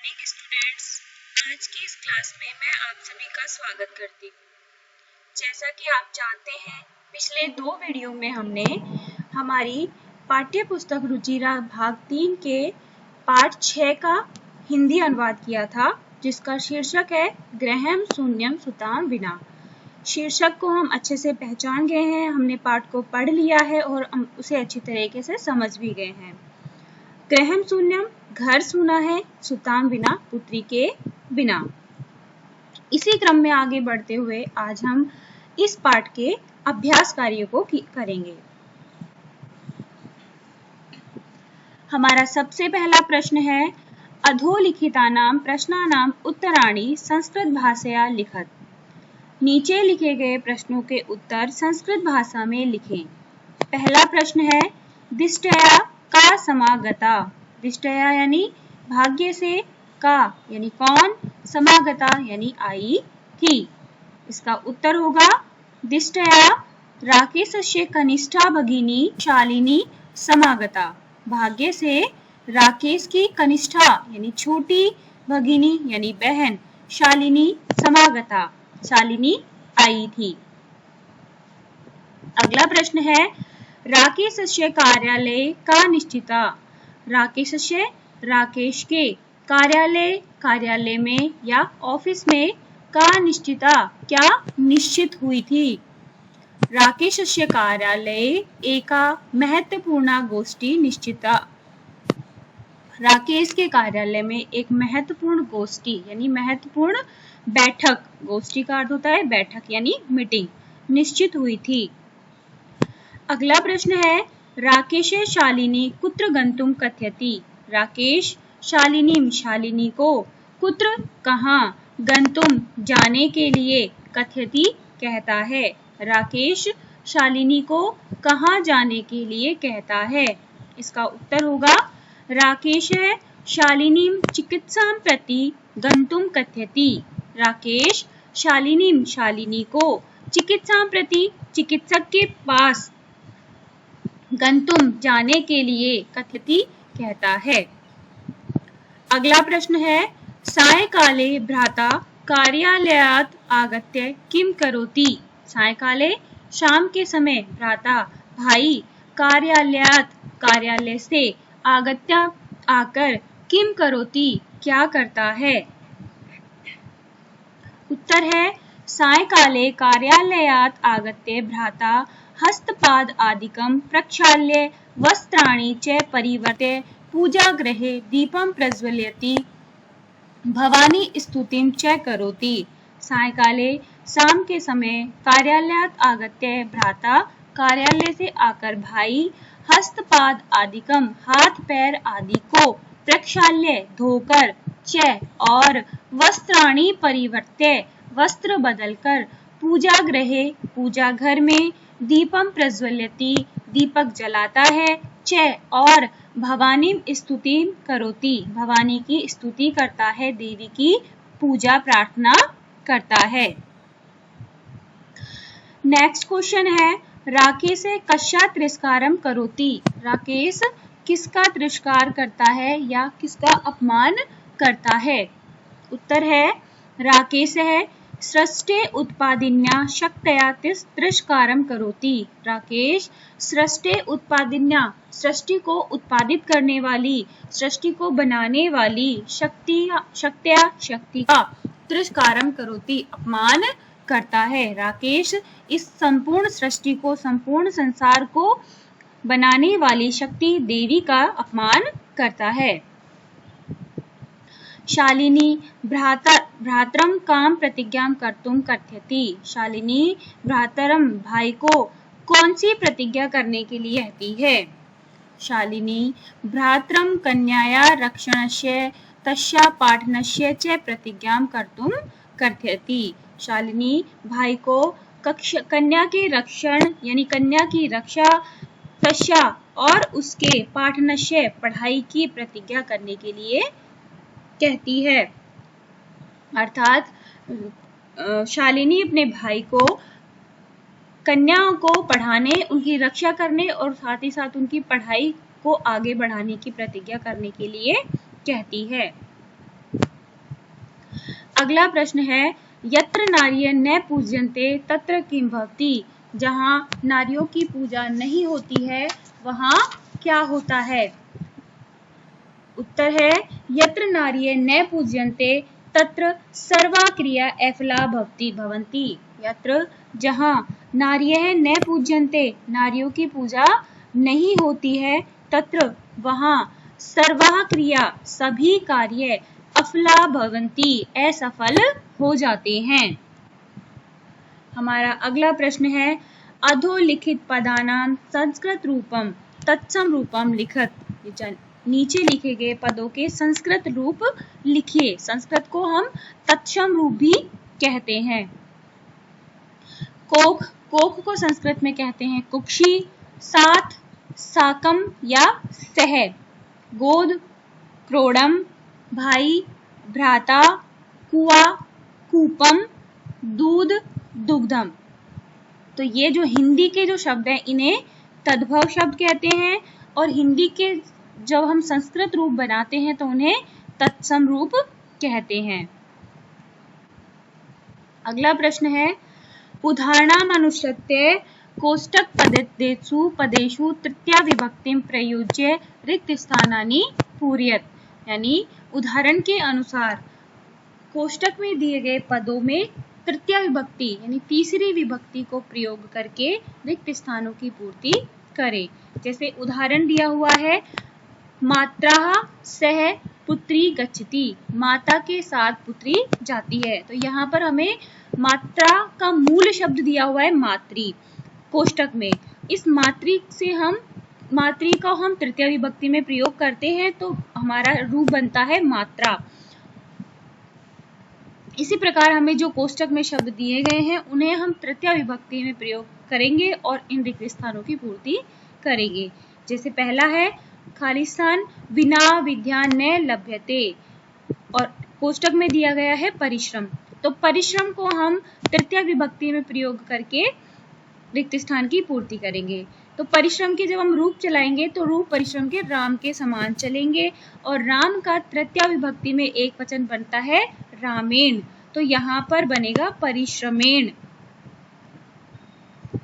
Morning students. आज की इस क्लास में मैं आप सभी का स्वागत करती हूँ। जैसा कि आप जानते हैं, पिछले 2 वीडियो में हमने हमारी पाठ्य पुस्तक रुचिरा भाग 3 के पाठ 6 का हिंदी अनुवाद किया था, जिसका शीर्षक है ग्रहम शून्यम सुताम विना। शीर्षक को हम अच्छे से पहचान गए हैं, हमने पाठ को पढ़ लिया है और हम उसे अच्छी तरीके से समझ भी गए हैं। ग्रहम शून्यम घर सूना है, सुताम विना पुत्री के बिना। इसी क्रम में आगे बढ़ते हुए आज हम इस पाठ के अभ्यास कार्यों को करेंगे। हमारा सबसे पहला प्रश्न है, अधोलिखितानां प्रश्नानां उत्तराणि संस्कृत भाषया लिखत। नीचे लिखे गए प्रश्नों के उत्तर संस्कृत भाषा में लिखें। पहला प्रश्न है, दिष्टया का समागता। दिष्टया यानी भाग्य से, का यानी कौन, समागता यानी आई थी। इसका उत्तर होगा दिष्टया राकेशस्य कनिष्ठा भगिनी शालिनी समागता। भाग्य से राकेश की कनिष्ठा यानी छोटी भगिनी यानी बहन शालिनी समागता, शालिनी आई थी। अगला प्रश्न है, राकेशस्य कार्यालय का निश्चिता। राकेशस्य राकेश के, कार्यालय कार्यालय में या ऑफिस में, का निश्चिता क्या निश्चित हुई थी। राकेशस्य कार्यालय एका महत्वपूर्ण गोष्ठी निश्चिता। राकेश के कार्यालय में एक महत्वपूर्ण गोष्ठी यानी महत्वपूर्ण बैठक, गोष्ठी का अर्थ होता है बैठक यानी मीटिंग, निश्चित हुई थी। अगला प्रश्न है, राकेश शालिनी कुत्र गंतुम कथयति। राकेश शालिनी शालिनी को, कुत्र कहाँ, गंतुम जाने के लिए, कथयति कहता है। राकेश शालिनी को कहाँ जाने के लिए कहता है। इसका उत्तर होगा राकेश शालिनी चिकित्सां प्रति गंतुम कथयति। राकेश शालिनी शालिनी को चिकित्सां प्रति चिकित्सक के पास गंतुम जाने के लिए कथयति कहता है। अगला प्रश्न है, सायंकाले भ्राता कार्यालयात् आगत्य किम करोति। सायंकाले शाम के समय भ्राता भाई कार्यालयात् कार्यालय से आगत्य आकर किम करोति क्या करता है। उत्तर है, सायंकाले कार्यालयात् आगत्य भ्राता हस्तपाद आदिकं प्रक्षाल्य वस्त्राणि च परिवर्त्य पूजागृहे दीपं प्रज्वलयति भवानी स्तुतिं च करोति। सायंकाले शाम के समय कार्यालयात् आगत्य भ्राता कार्यालय से आकर भाई हस्तपाद आदिकम हाथ पैर आदि को प्रक्षाल्य धोकर च और वस्त्राणि परिवर्त्य वस्त्र बदलकर पूजागृहे पूजा घर में दीपम प्रज्वलयति दीपक जलाता है च और भवानी स्तुति करोति भवानी की स्तुति करता है, देवी की पूजा प्रार्थना करता है। नेक्स्ट क्वेश्चन है, राकेश कस्या तिरस्कारम करोति। राकेश किसका तिरस्कार करता है या किसका अपमान करता है। उत्तर है, राकेश सृष्टे उत्पादिन्या शक्तया तिरस्कारम करोति। राकेश सृष्टे उत्पादिन्या सृष्टि को उत्पादित करने वाली, सृष्टि को बनाने वाली शक्त्या शक्ति का तिरस्कारम करोति अपमान करता है। राकेश इस संपूर्ण सृष्टि को, संपूर्ण संसार को बनाने वाली शक्ति देवी का अपमान करता है। शालिनी भ्रातरम काम प्रतिज्ञा कर्तुम कथयति। शालिनी भ्रातरम भाई को कौन सी प्रतिज्ञा करने के लिए कहती है। शालिनी भ्रातरम कन्याया रक्षणस्य तस्या पाठनस्य च प्रतिज्ञा कर्तुम कथयति। शालिनी भाई को कन्या के रक्षण यानी कन्या की रक्षा, तस्या और उसके पाठनस्य पढ़ाई की प्रतिज्ञा करने के लिए कहती है। अर्थात शालिनी अपने भाई को कन्याओं को पढ़ाने, उनकी रक्षा करने और साथ ही साथ उनकी पढ़ाई को आगे बढ़ाने की प्रतिज्ञा करने के लिए कहती है। अगला प्रश्न है यत्र नार्य न पूज्यन्ते तत्र किं भवति। जहाँ नारियों की पूजा नहीं होती है वहाँ क्या होता है। उत्तर है यत्र नार्य न पूज्यन्ते तत्र सर्वा क्रिया एफला भवन्ति। यत्र जहाँ नार्यः न पूज्यन्ते नारियों की पूजा नहीं होती है तत्र वहाँ सर्वा क्रिया सभी कार्य अफला भवन्ति असफल हो जाते हैं। हमारा अगला प्रश्न है अधोलिखित पदानां संस्कृत रूपम तत्सम रूपम लिखत। नीचे लिखे गए पदों के संस्कृत रूप लिखिए। संस्कृत को हम तत्सम रूप भी कहते हैं। कोख, कोख को संस्कृत में कहते हैं कुक्षी। साथ, साकम या सह। गोद, क्रोडम। भाई, भ्राता। कुआ, कूपम। दूध, दुग्धम। तो ये जो हिंदी के जो शब्द हैं इन्हें तद्भव शब्द कहते हैं और हिंदी के जब हम संस्कृत रूप बनाते हैं तो उन्हें तत्सम रूप कहते हैं। अगला प्रश्न है उदाहरणामनुसृत्य कोष्टक पदेषु पदेषु तृतीया विभक्तिं प्रयुज्य रिक्त स्थानानि पूरयेत्। यानी उदाहरण के अनुसार कोष्टक में दिए गए पदों में तृतीया विभक्ति यानी तीसरी विभक्ति को प्रयोग करके रिक्त स्थानों की पूर्ति करें। जैसे उदाहरण दिया हुआ है मात्रा सह पुत्री गच्छति। माता के साथ पुत्री जाती है। तो यहाँ पर हमें मात्रा का मूल शब्द दिया हुआ है मातृ कोष्टक में। इस मातृ से हम मातृ का हम तृतीय विभक्ति में प्रयोग करते हैं तो हमारा रूप बनता है मात्रा। इसी प्रकार हमें जो कोष्टक में शब्द दिए गए हैं उन्हें हम तृतीय विभक्ति में प्रयोग करेंगे और इन रिक्त स्थानों की पूर्ति करेंगे। जैसे पहला है खाली स्थान विना विद्या न लभ्यते और कोष्टक में दिया गया है परिश्रम। तो परिश्रम को हम तृतीय विभक्ति में प्रयोग करके रिक्त स्थान की पूर्ति करेंगे। तो परिश्रम के जब हम रूप चलाएंगे तो रूप परिश्रम के राम के समान चलेंगे और राम का तृतीय विभक्ति में एक वचन बनता है रामेण। तो यहाँ पर बनेगा परिश्रमेण।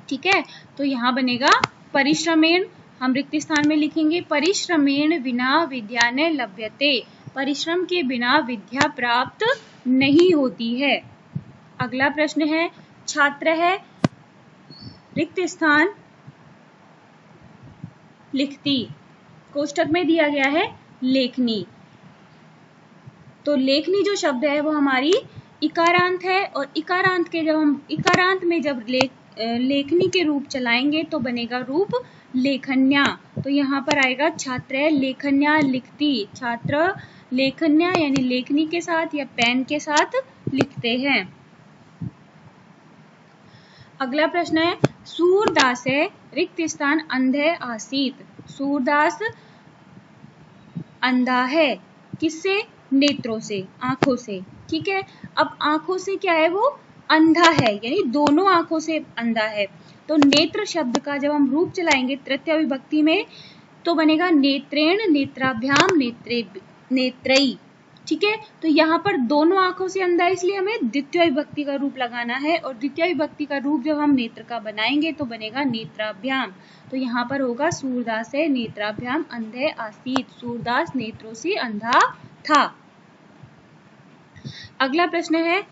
ठीक है, तो यहाँ बनेगा परिश्रमेण। हम रिक्त स्थान में लिखेंगे परिश्रमेण विना विद्या न लभ्यते। परिश्रम के बिना विद्या प्राप्त नहीं होती है। अगला प्रश्न है छात्र है रिक्त स्थान लिखती। कोष्टक में दिया गया है लेखनी। तो लेखनी जो शब्द है वो हमारी इकारांत है और इकारांत के जब हम इकारांत में जब लेखनी के रूप चलाएंगे तो बनेगा रूप लेखन्या। तो यहाँ पर आएगा छात्र लेखन्या लिखती। छात्र लेखन्या यानी लेखनी के साथ या पेन के साथ लिखते हैं। अगला प्रश्न है सूरदास रिक्त स्थान अंधे आसीत। सूरदास अंधा है किससे? नेत्रों से, आंखों से। ठीक है, अब आंखों से क्या है वो अंधा है यानी दोनों आंखों से अंधा है। तो नेत्र शब्द का जब हम रूप चलाएंगे तृतीय विभक्ति में तो बनेगा नेत्रेण नेत्राभ्याम नेत्रई। ठीक है, तो यहाँ पर दोनों आंखों से अंधा है इसलिए हमें द्वितीय विभक्ति का रूप लगाना है और द्वितीय विभक्ति का रूप जब हम नेत्र का बनाएंगे तो बनेगा नेत्राभ्याम। तो यहाँ पर होगा सूरदास नेत्राभ्याम अंधे आसीत। सूरदास नेत्रों से अंधा था। अगला प्रश्न है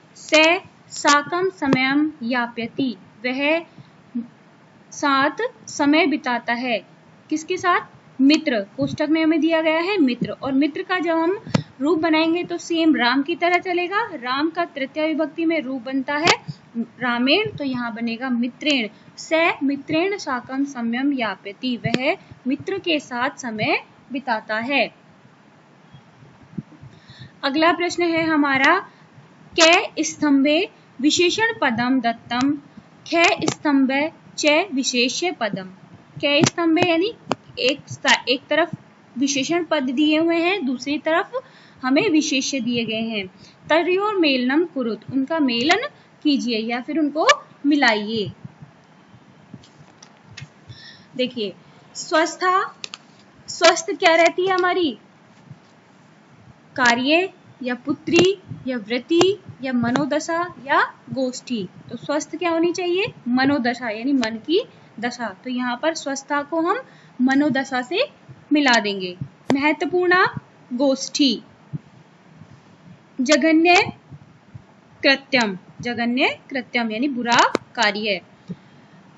साकम समयम याप्यति। वह साथ समय बिताता है किसके साथ? मित्र। कोष्टक में हमें दिया गया है मित्र और मित्र का जब हम रूप बनाएंगे तो सेम राम की तरह चलेगा। राम का तृतीय विभक्ति में रूप बनता है रामेण। तो यहाँ बनेगा मित्रेण। मित्रेण साकम समयम याप्यति। वह मित्र के साथ समय बिताता है। अगला प्रश्न है हमारा कै स्तंभे विशेषण पदम दत्तम ख स्तंभे च विशेष्य पदम। कै स्तंभे यानी एक तरफ विशेषण पद दिए हुए हैं दूसरी तरफ हमें विशेष्य दिए गए हैं। तयोर मेलनम कुरुत। उनका मेलन कीजिए या फिर उनको मिलाइए। देखिए स्वस्थ क्या रहती है हमारी? कार्य या पुत्री या व्रति या मनोदशा या गोष्ठी। तो स्वस्थ क्या होनी चाहिए? मनोदशा यानी मन की दशा। तो यहाँ पर स्वस्थता को हम मनोदशा से मिला देंगे। महत्वपूर्ण गोष्ठी। जघन्य कृत्यम, जघन्य कृत्यम यानी बुरा कार्य।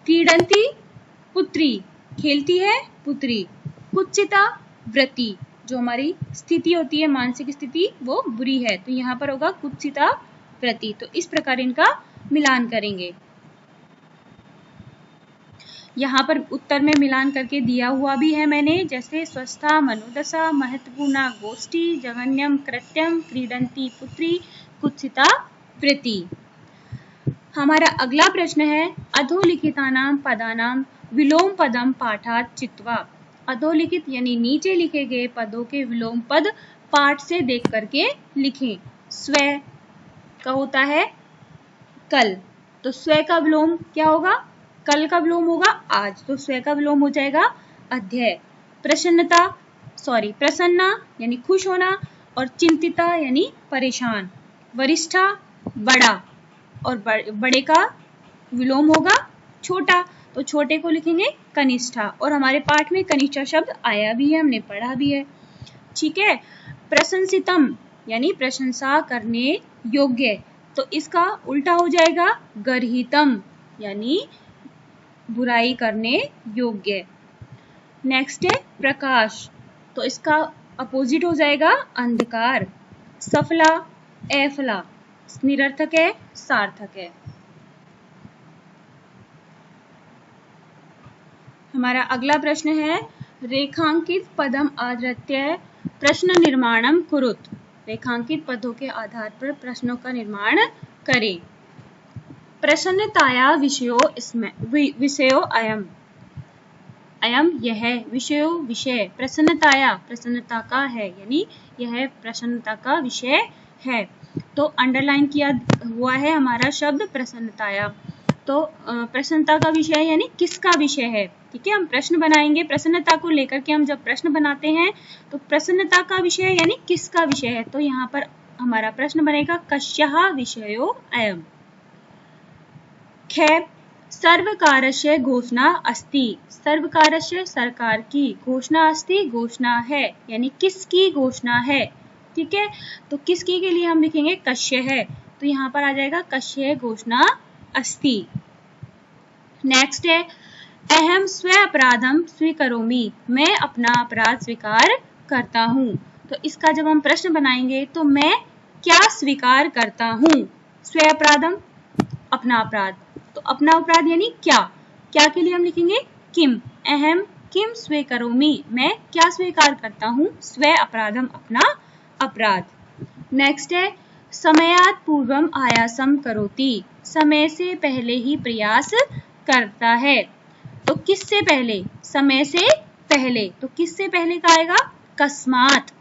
क्रीडंती पुत्री, खेलती है पुत्री। कुत्सिता व्रति, जो हमारी स्थिति होती है, मानसिक स्थिति, वो बुरी है। तो यहाँ पर होगा कुत्सिता व्रति। तो इस प्रकार इनका मिलान करेंगे। यहाँ पर उत्तर में मिलान करके दिया हुआ भी है मैंने, जैसे स्वस्था, मनोदशा, महत्वपूर्ण गोष्ठी, जघन्यम कृत्यम, क्रीडंती पुत्री, कुत्सिता व्रति। हमारा अगला प्रश्न है अधोलिखितानां पदानां विलोम पदम पाठात् चित्वा। अधोलिखित यानी नीचे लिखे गए पदों के विलोम पद पाठ से देख करके लिखें। स्व का होता है कल, तो स्व का विलोम क्या होगा? कल का विलोम होगा आज, तो स्व का विलोम हो जाएगा अध्यय। प्रसन्ना यानी खुश होना, और चिंतिता यानी परेशान। वरिष्ठा बड़ा, और बड़े का विलोम होगा छोटा, तो छोटे को लिखेंगे कनिष्ठा। और हमारे पाठ में कनिष्ठा शब्द आया भी है, हमने पढ़ा भी है। ठीक है। प्रशंसितम यानी प्रशंसा करने योग्य, तो इसका उल्टा हो जाएगा गर्हितम यानी बुराई करने योग्य। नेक्स्ट है प्रकाश, तो इसका अपोजिट हो जाएगा अंधकार। सफला अफला, निरर्थक है सार्थक है। हमारा अगला प्रश्न है रेखांकित पदम आधृत्य प्रश्न निर्माणम कुरुत। रेखांकित पदों के आधार पर प्रश्नों का निर्माण करें। प्रसन्नताया विषयो अयम, अयम यह, विषयो विषय, प्रसन्नताया प्रसन्नता का है, यानी यह प्रसन्नता का विषय है। तो अंडरलाइन किया हुआ है हमारा शब्द प्रसन्नताया। तो प्रसन्नता का विषय यानी किसका विषय है। ठीक है, हम प्रश्न बनाएंगे प्रसन्नता को लेकर के। हम जब प्रश्न बनाते हैं तो प्रसन्नता का विषय यानी किसका विषय है, तो यहाँ पर हमारा प्रश्न बनेगा कस्यः विषयो अयम्। ख सर्वकारस्य घोषणा अस्ति, सर्वकारस्य सरकार की, घोषणा अस्ति घोषणा है, यानी किसकी घोषणा है। ठीक है, तो किसकी के लिए हम लिखेंगे कस्य है, तो यहाँ पर आ जाएगा कस्य घोषणा अस्ति। नेक्स्ट है अहम स्व अपराधम स्वीकरोमि, मैं अपना अपराध स्वीकार करता हूँ। तो इसका जब हम प्रश्न बनाएंगे तो मैं क्या स्वीकार करता हूँ। स्व अपराधम अपना अपराध, तो अपना अपराध यानी क्या, क्या के लिए हम लिखेंगे किम। अहम किम स्वीकरोमि, मैं क्या स्वीकार करता हूँ, स्व अपराधम अपना अपराध। नेक्स्ट है समयात् पूर्वम आयासम करोति, समय से पहले ही प्रयास करता है। तो किससे पहले, समय से पहले, तो किससे पहले का आएगा कस्मात।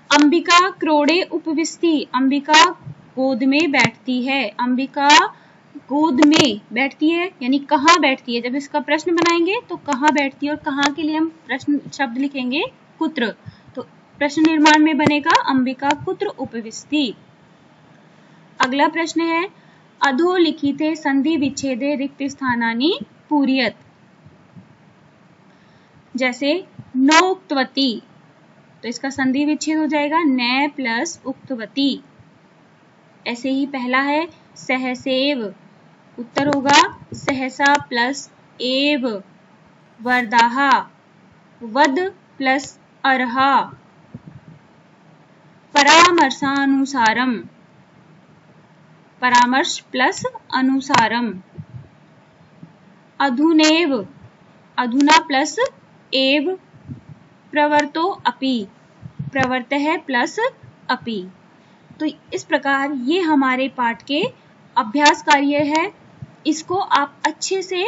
अंबिका क्रोड़े उपविष्टि, अंबिका गोद में बैठती है, अंबिका गोद में बैठती है यानी कहाँ बैठती है। जब इसका प्रश्न बनाएंगे तो कहाँ बैठती है, और कहाँ के लिए हम प्रश्न शब्द लिखेंगे कुत्र। तो प्रश्न निर्माण में बनेगा अंबिका कुत्र उपविष्टि। अगला प्रश्न है अधोलिखिते संधि विच्छेदे रिक्त स्थानानि पूरयत। जैसे न उक्तवती, तो इसका संधि विच्छेद हो जाएगा न प्लस उक्तवती। ऐसे ही पहला है सहसेव, उत्तर होगा सहसा प्लस एव। वर्धाहा, वद प्लस अर्हा। परामर्शानुसारम, परामर्श प्लस अनुसारम। अधुनेव, अधुना प्लस एव। प्रवर्तो अपि, प्रवर्तः प्लस अपि। तो इस प्रकार ये हमारे पाठ के अभ्यास कार्य है। इसको आप अच्छे से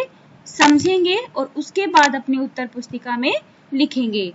समझेंगे और उसके बाद अपनी उत्तर पुस्तिका में लिखेंगे।